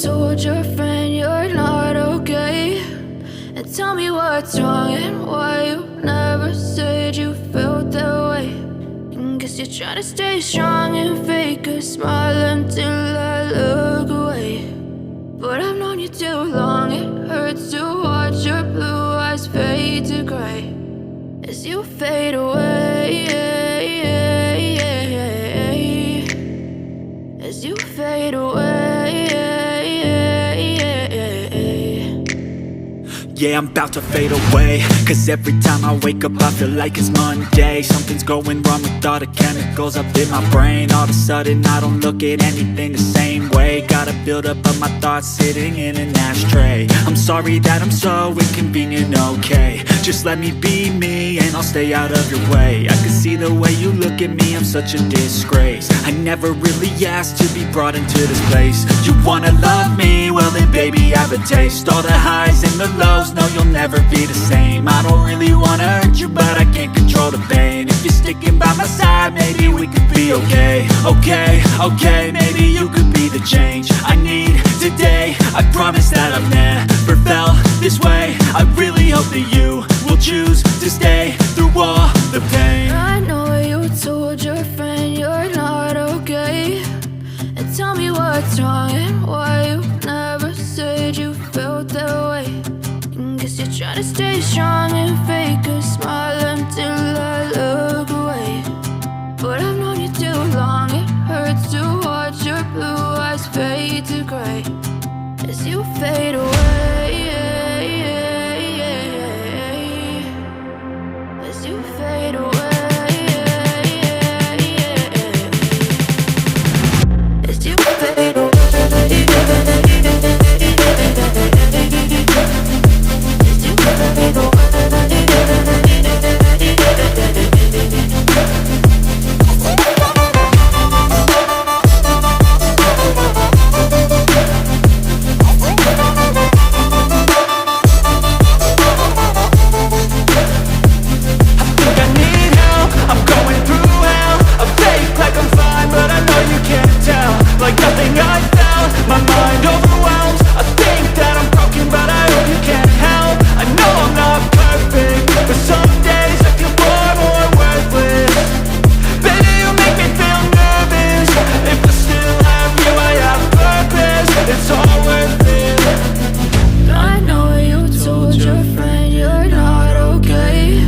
told your friend you're not okay, and tell me what's wrong and why you never said you felt that way. And guess you're trying to stay strong and fake a smile until I look away. But I've known you too long, it hurts to watch your blue eyes fade to gray as you fade away, as you fade away. Yeah, I'm about to fade away, cause every time I wake up I feel like it's Monday. Something's going wrong with all the chemicals up in my brain. All of a sudden I don't look at anything the same way. Gotta build up of my thoughts sitting in an ashtray. I'm sorry that I'm so inconvenient, okay. Just let me be me and I'll stay out of your way. I can see the way you look at me, I'm such a disgrace. I never really asked to be brought into this place. You wanna love me? Well then baby I have a taste. All the highs and the lows, no you'll never be the same. I don't really wanna hurt you but I can't control the pain. If you're sticking by my side maybe we could be okay. Okay, maybe you could be the change I need today. I promise that I've never felt this way. I really hope that you will choose to stay through all the pain. I know you told your friend you're not okay, and tell me what's wrong and why you never said you felt that way. And guess you're trying to stay strong and fake a smile until I look away. But I've known you too long, it hurts to watch your blue eyes fade to gray as you fade away, as you fade away, as you fade away. Like nothing I felt, my mind overwhelmed. I think that I'm broken but I hope you can't help. I know I'm not perfect, but some days I feel far more worthless. Baby, you make me feel nervous. If I still have you, I have purpose. It's all worth it. I know you told your friend you're not okay,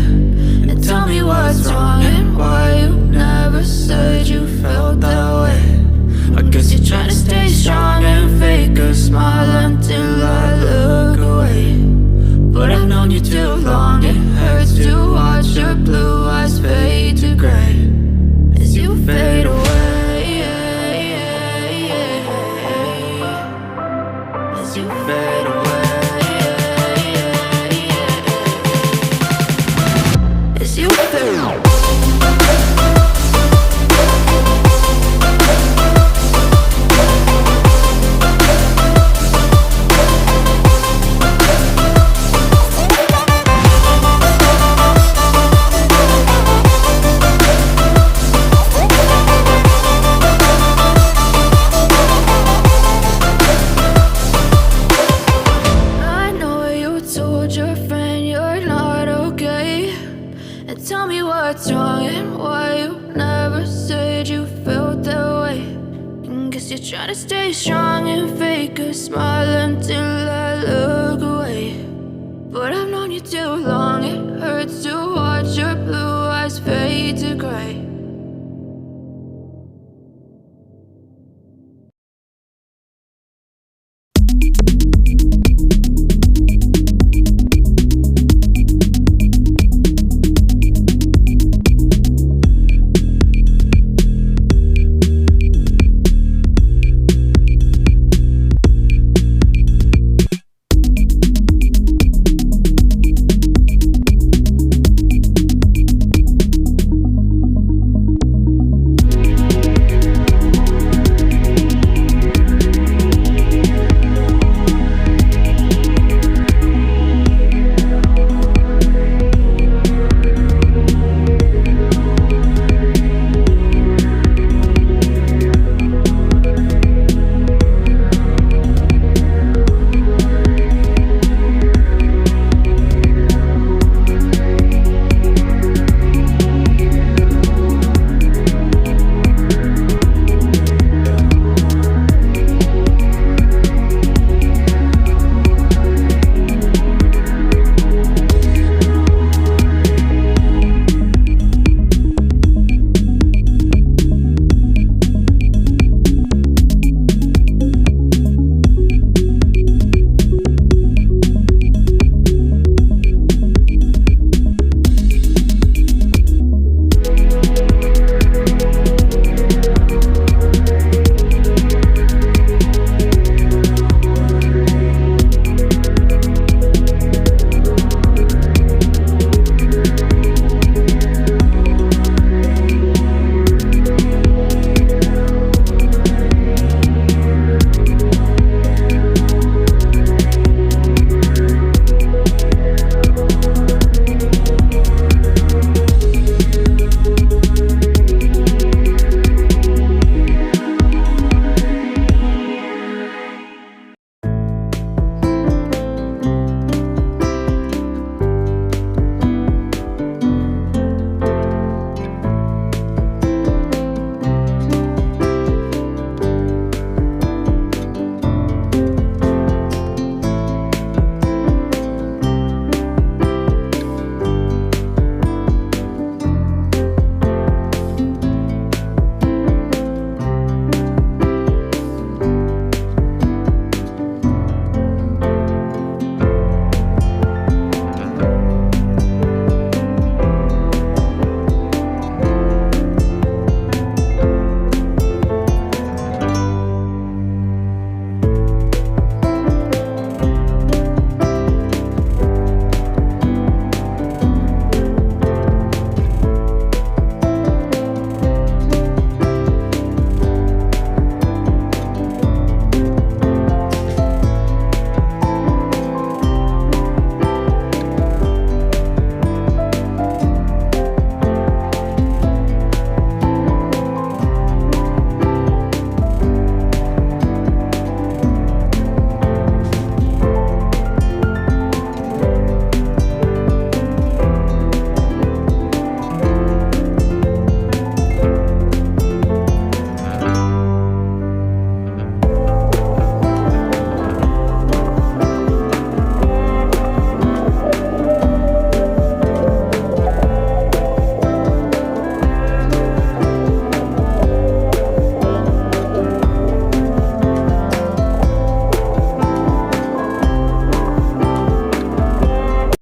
and tell me what's wrong and why you never said you felt that way. I guess you're trying to stay strong and fake a smile until I look away. But I've known you too long, it hurts to watch your blue eyes fade to gray as you fade away, as you fade away, as you fade away. Tell me what's wrong and why you never said you felt that way. And guess you're trying to stay strong and fake a smile until I look away. But I've known you too long, it hurts to watch your blue eyes fade to gray.